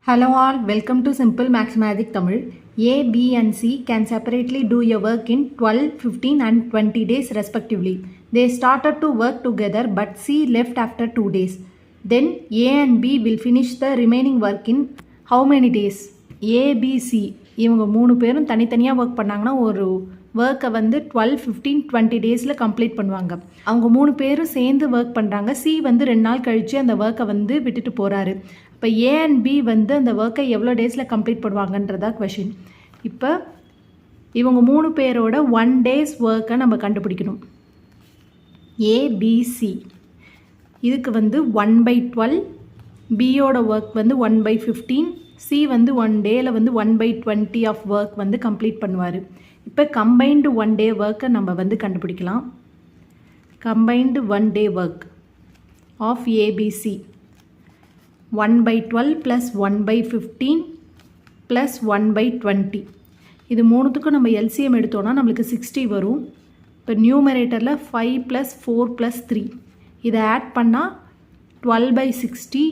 Hello all, welcome to Simple Mathematics Tamil. A, B and C can separately do your work in 12, 15 and 20 days respectively. They started to work together but C left after 2 days. Then A and B will finish the remaining work in how many days? A, B, C இவங்க 3 பேரும் தனித்தனியாக work பண்ணாங்கன்னா ஒரு ஒர்க்கை வந்து 12, 15, 20 டேஸில் complete பண்ணுவாங்க. அவங்க 3 பேரும் சேர்ந்து ஒர்க் பண்ணுறாங்க. சி வந்து 2 நாள் கழித்து அந்த ஒர்க்கை வந்து விட்டுட்டு போகிறாரு. இப்போ ஏ அண்ட் பி வந்து அந்த ஒர்க்கை எவ்வளோ டேஸில் கம்ப்ளீட் பண்ணுவாங்கன்றதா கொஷின். இப்போ இவங்க 3 பேரோட 1 டேஸ் ஒர்க்கை நம்ம கண்டுபிடிக்கணும். ஏபிசி இதுக்கு வந்து 1/12, பியோட ஒர்க் வந்து 1/15, சி வந்து 1 டேயில் வந்து 1/20 ஆஃப் ஒர்க் வந்து கம்ப்ளீட் பண்ணுவார். இப்போ கம்பைன்டு 1 டே ஒர்க்கை நம்ம வந்து கண்டுபிடிக்கலாம். Combined 1 day work of ABC 1/12 plus 1/15 plus 1/20. இது மூணுத்துக்கும் நம்ம எல்சிஎம் எடுத்தோன்னா நம்மளுக்கு 60 வரும். இப்போ நியூமரேட்டரில் 5 ப்ளஸ் 4 ப்ளஸ் 3 இதை ஆட் பண்ணால் 12/60.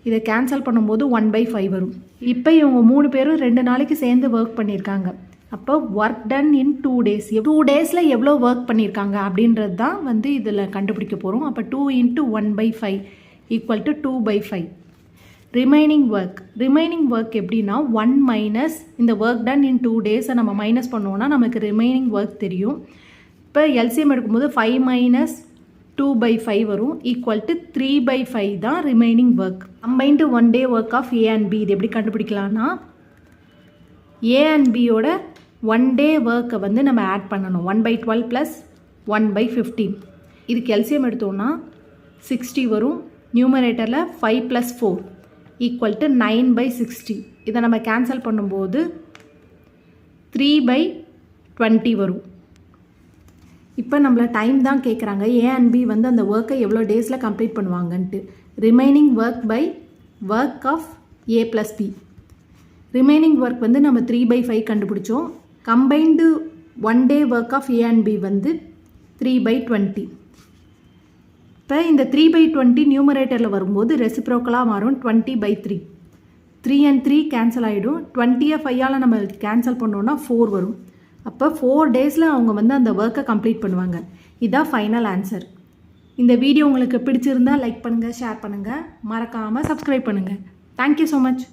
இதை கேன்சல் பண்ணும்போது 1/5 வரும். இப்போ இவங்க 3 பேரும் 2 நாளைக்கு சேர்ந்து ஒர்க் பண்ணியிருக்காங்க. அப்போ ஒர்க் டன் இன் 2 டேஸ். 2 டேஸில் எவ்வளோ ஒர்க் பண்ணியிருக்காங்க அப்படின்றது தான் வந்து இதில் கண்டுபிடிக்க போகிறோம். அப்போ 2 × 1/5 ஈக்குவல் டு 2/5. ரிமைனிங் ஒர்க் எப்படின்னா 1 மைனஸ் இந்த ஒர்க் டன் இன் 2 டேஸை நம்ம மைனஸ் பண்ணோன்னா நமக்கு ரிமைனிங் ஒர்க் தெரியும். இப்போ எல்சிஎம் எடுக்கும்போது 5 மைனஸ் 2/5 வரும் ஈக்குவல் டு 3/5 தான் remaining work. Combined 1 day work of A and B இது எப்படி கண்டுபிடிக்கலாம்னா ஏ அண்ட் பியோட 1 டே ஒர்க்கை வந்து நம்ம ஆட் பண்ணணும். 1/12 ப்ளஸ் 1/15. இதுக்கு எல்சிஎம் எடுத்தோன்னா 60 வரும். நியூமரேட்டரில் 5 ப்ளஸ் 4 ஈக்குவல் டு 9/60. இதை நம்ம கேன்சல் பண்ணும்போது 3/20 வரும். இப்போ நம்மளை டைம் தான் கேட்குறாங்க. ஏ அண்ட் பி வந்து அந்த ஒர்க்கை எவ்வளோ டேஸில் கம்ப்ளீட் பண்ணுவாங்கன்ட்டு. Remaining work by work of A plus B. Remaining work வந்து நம்ம 3/5 கண்டுபிடிச்சோம். Combined 1 day work of A and B வந்து 3/20. இப்போ இந்த 3/20 நியூமரேட்டரில் வரும்போது ரெசிப்ரோக்கலாக மாறும் 20/3. 3 and 3 கேன்சல் ஆகிடும். 20 5ஆல் நம்ம கேன்சல் பண்ணோன்னா 4 வரும். அப்போ 4 டேஸில் அவங்க வந்து அந்த ஒர்க்கை கம்ப்ளீட் பண்ணுவாங்க. இதுதான் ஃபைனல் ஆன்சர். இந்த வீடியோ உங்களுக்கு பிடிச்சிருந்தால் லைக் பண்ணுங்கள், ஷேர் பண்ணுங்கள், மறக்காமல் சப்ஸ்கிரைப் பண்ணுங்கள். Thank you so much.